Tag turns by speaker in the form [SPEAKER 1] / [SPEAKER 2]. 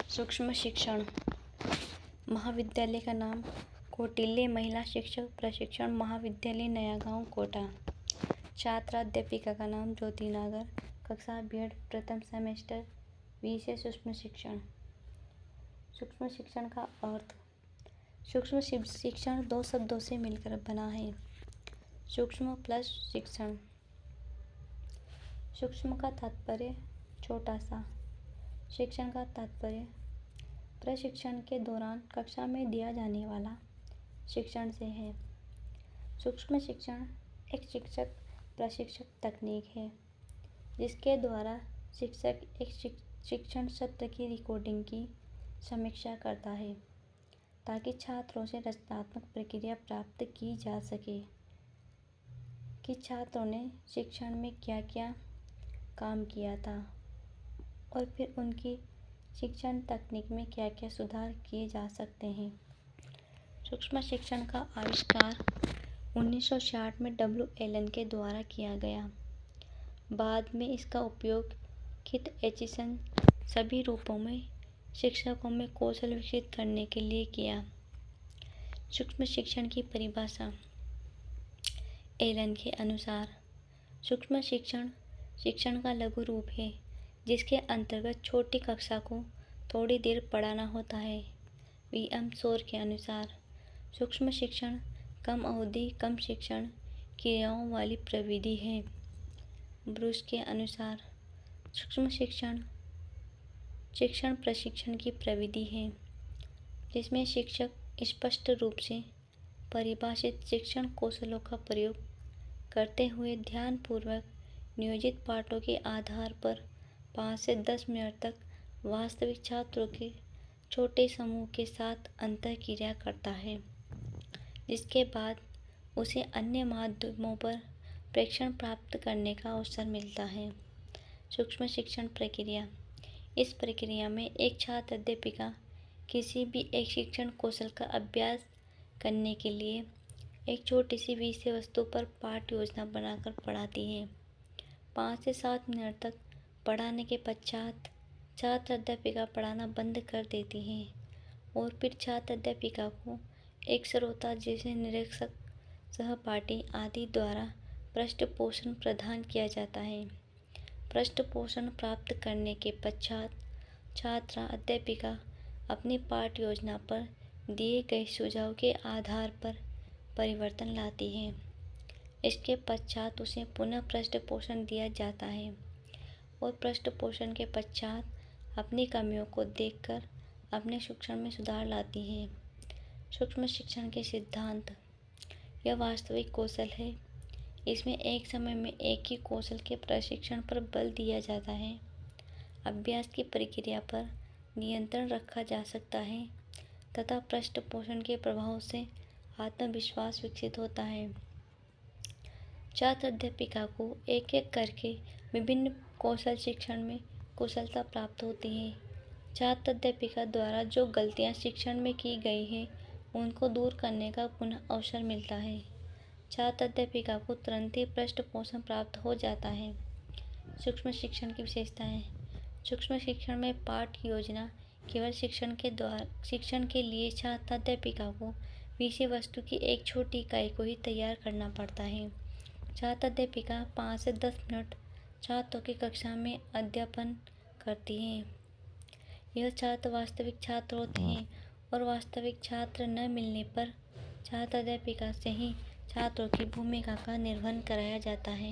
[SPEAKER 1] सूक्ष्म शिक्षण महाविद्यालय का नाम कौटिल्य महिला शिक्षक प्रशिक्षण महाविद्यालय नया गांव कोटा। छात्र अध्यापिका का नाम ज्योति नागर, कक्षा B.Ed प्रथम सेमेस्टर, विषय सूक्ष्म शिक्षण। सूक्ष्म शिक्षण का अर्थ। सूक्ष्म शिक्षण दो शब्दों से मिलकर बना है, सूक्ष्म प्लस शिक्षण। सूक्ष्म का तात्पर्य छोटा सा, शिक्षण का तात्पर्य प्रशिक्षण के दौरान कक्षा में दिया जाने वाला शिक्षण से है। सूक्ष्म शिक्षण एक शिक्षक प्रशिक्षक तकनीक है जिसके द्वारा शिक्षक एक शिक्षण सत्र की रिकॉर्डिंग की समीक्षा करता है ताकि छात्रों से रचनात्मक प्रक्रिया प्राप्त की जा सके कि छात्रों ने शिक्षण में क्या क्या काम किया था और फिर उनकी शिक्षण तकनीक में क्या क्या सुधार किए जा सकते हैं। सूक्ष्म शिक्षण का आविष्कार 1960 में W. एलन के द्वारा किया गया। बाद में इसका उपयोग किथ एचिसन सभी रूपों में शिक्षकों में कौशल विकसित करने के लिए किया। सूक्ष्म शिक्षण की परिभाषा। एलन के अनुसार सूक्ष्म शिक्षण शिक्षण का लघु रूप है जिसके अंतर्गत छोटी कक्षा को थोड़ी देर पढ़ाना होता है। V.M. शोर के अनुसार सूक्ष्म शिक्षण कम अवधि कम शिक्षण क्रियाओं वाली प्रविधि है। ब्रूस के अनुसार सूक्ष्म शिक्षण शिक्षण प्रशिक्षण की प्रविधि है जिसमें शिक्षक स्पष्ट रूप से परिभाषित शिक्षण कौशलों का प्रयोग करते हुए ध्यानपूर्वक नियोजित पाठों के आधार पर 5 से 10 मिनट तक वास्तविक छात्रों के छोटे समूह के साथ अंतःक्रिया करता है जिसके बाद उसे अन्य माध्यमों पर प्रेक्षण प्राप्त करने का अवसर मिलता है। सूक्ष्म शिक्षण प्रक्रिया। इस प्रक्रिया में एक छात्र अध्यापिका किसी भी एक शिक्षण कौशल का अभ्यास करने के लिए एक छोटी सी विषय वस्तु पर पाठ योजना बनाकर पढ़ाती है। 5 से 7 मिनट तक पढ़ाने के पश्चात छात्र अध्यापिका पढ़ाना बंद कर देती है और फिर छात्र अध्यापिका को एक श्रोता जैसे निरीक्षक सहपाठी आदि द्वारा पृष्ठपोषण प्रदान किया जाता है। पृष्ठपोषण प्राप्त करने के पश्चात छात्रा अध्यापिका अपनी पाठ योजना पर दिए गए सुझाव के आधार पर परिवर्तन लाती है। इसके पश्चात उसे पुनः पृष्ठपोषण दिया जाता है और पृष्ठपोषण के पश्चात अपनी कमियों को देखकर अपने शिक्षण में सुधार लाती है। सूक्ष्म शिक्षण के सिद्धांत। यह वास्तविक कौशल है। इसमें एक समय में एक ही कौशल के प्रशिक्षण पर बल दिया जाता है। अभ्यास की प्रक्रिया पर नियंत्रण रखा जा सकता है तथा पृष्ठपोषण के प्रभाव से आत्मविश्वास विकसित होता है। छात्र अध्यापिका को एक एक करके विभिन्न कौशल शिक्षण में कुशलता प्राप्त होती है। छात्र अध्यापिका द्वारा जो गलतियां शिक्षण में की गई है उनको दूर करने का पुनः अवसर मिलता है। छात्र अध्यापिका को तुरंत ही पृष्ठपोषण प्राप्त हो जाता है। सूक्ष्म शिक्षण की विशेषताएं। सूक्ष्म शिक्षण में पाठ योजना केवल शिक्षण के लिए छात्र अध्यापिका को विषय वस्तु की एक छोटी इकाई को ही तैयार करना पड़ता है। छात्र अध्यापिका 5 से 10 मिनट छात्रों की कक्षा में अध्यापन करती हैं। यह छात्र वास्तविक छात्र होते हैं और वास्तविक छात्र न मिलने पर छात्र अध्यापिका से ही छात्रों की भूमिका का निर्वहन कराया जाता है।